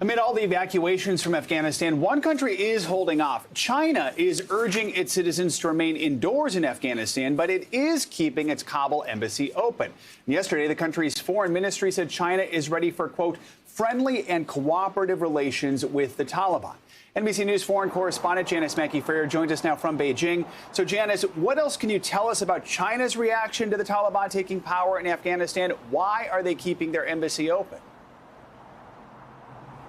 Amid all the evacuations from Afghanistan, one country is holding off. China is urging its citizens to remain indoors in Afghanistan, but it is keeping its Kabul embassy open. Yesterday, the country's foreign ministry said China is ready for, quote, friendly and cooperative relations with the Taliban. NBC News foreign correspondent Janice Mackey-Freer joins us now from Beijing. So, Janice, what else can you tell us about China's reaction to the Taliban taking power in Afghanistan? Why are they keeping their embassy open?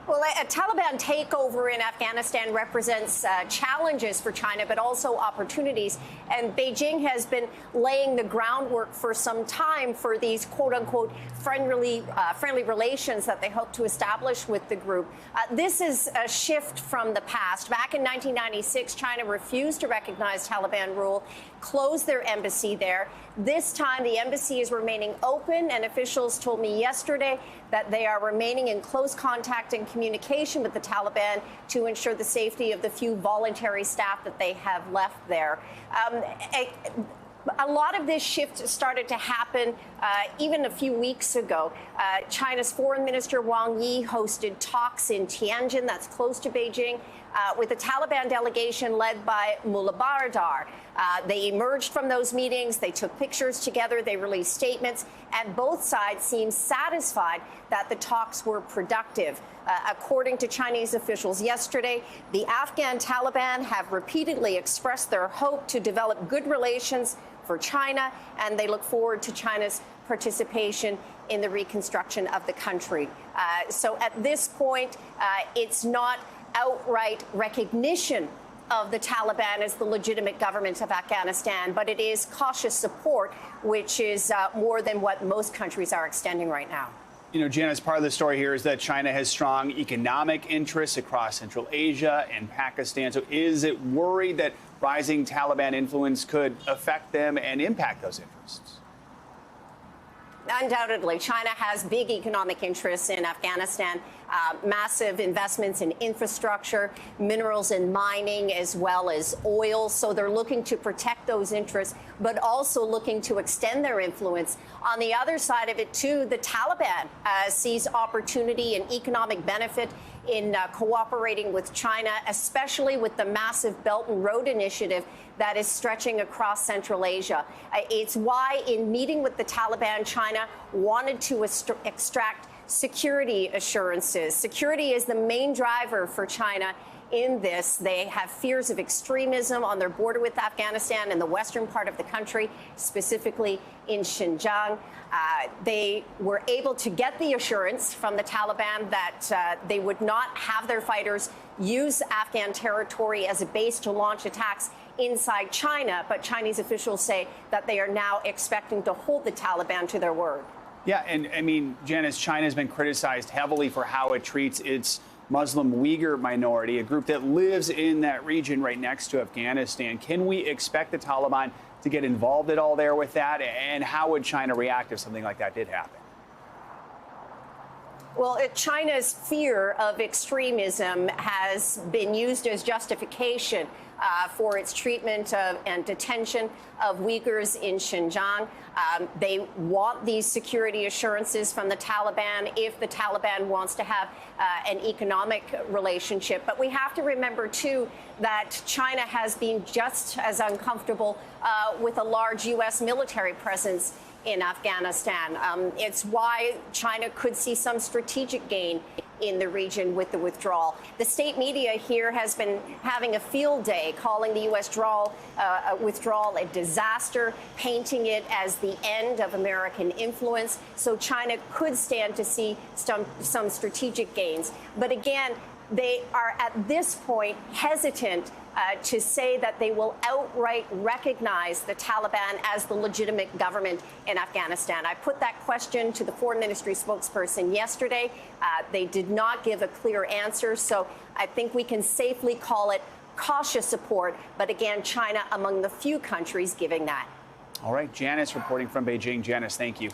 Well, a Taliban takeover in Afghanistan represents challenges for China, but also opportunities. And Beijing has been laying the groundwork for some time for these, quote unquote, friendly relations that they hope to establish with the group. This is a shift from the past. Back in 1996, China refused to recognize Taliban rule, closed their embassy there. This time, the embassy is remaining open, and officials told me yesterday that they are remaining in close contact and communication with the Taliban to ensure the safety of the few voluntary staff that they have left there. A lot of this shift started to happen even a few weeks ago. China's foreign minister Wang Yi hosted talks in Tianjin, that's close to Beijing, with a Taliban delegation led by Mullah Baradar. They emerged from those meetings, they took pictures together, they released statements, and both sides seemed satisfied that the talks were productive. According to Chinese officials yesterday, the Afghan Taliban have repeatedly expressed their hope to develop good relations for China, and they look forward to China's participation in the reconstruction of the country. So at this point, it's not outright recognition of the Taliban as the legitimate government of Afghanistan, but it is cautious support, which is more than what most countries are extending right now. You know, Janice, part of the story here is that China has strong economic interests across Central Asia and Pakistan. So is it worried that rising Taliban influence could affect them and impact those interests? Undoubtedly, China has big economic interests in Afghanistan, massive investments in infrastructure, minerals and mining, as well as oil. So they're looking to protect those interests, but also looking to extend their influence. On the other side of it, too, the Taliban sees opportunity and economic benefit in cooperating with China, especially with the massive Belt and Road Initiative that is stretching across Central Asia. It's why, in meeting with the Taliban, China wanted to extract security assurances. Security is the main driver for China in this. They have fears of extremism on their border with Afghanistan in the western part of the country, specifically in Xinjiang. They were able to get the assurance from the Taliban that they would not have their fighters use Afghan territory as a base to launch attacks inside China. But Chinese officials say that they are now expecting to hold the Taliban to their word. Yeah, and I mean, Janice, China has been criticized heavily for how it treats its Muslim Uyghur minority, a group that lives in that region right next to Afghanistan. Can we expect the Taliban to get involved at all there with that? And how would China react if something like that did happen? Well, China's fear of extremism has been used as justification for its treatment of and detention of Uyghurs in Xinjiang. They want these security assurances from the Taliban if the Taliban wants to have an economic relationship. But we have to remember, too, that China has been just as uncomfortable with a large U.S. military presence in Afghanistan. It's why China could see some strategic gain in the region with the withdrawal. The state media here has been having a field day, calling the U.S. withdrawal a disaster, painting it as the end of American influence. So China could stand to see some strategic gains. But again, they are at this point hesitant to say that they will outright recognize the Taliban as the legitimate government in Afghanistan. I put that question to the foreign ministry spokesperson yesterday. They did not give a clear answer, so I think we can safely call it cautious support, but again, China among the few countries giving that. All right, Janice reporting from Beijing. Janice, thank you.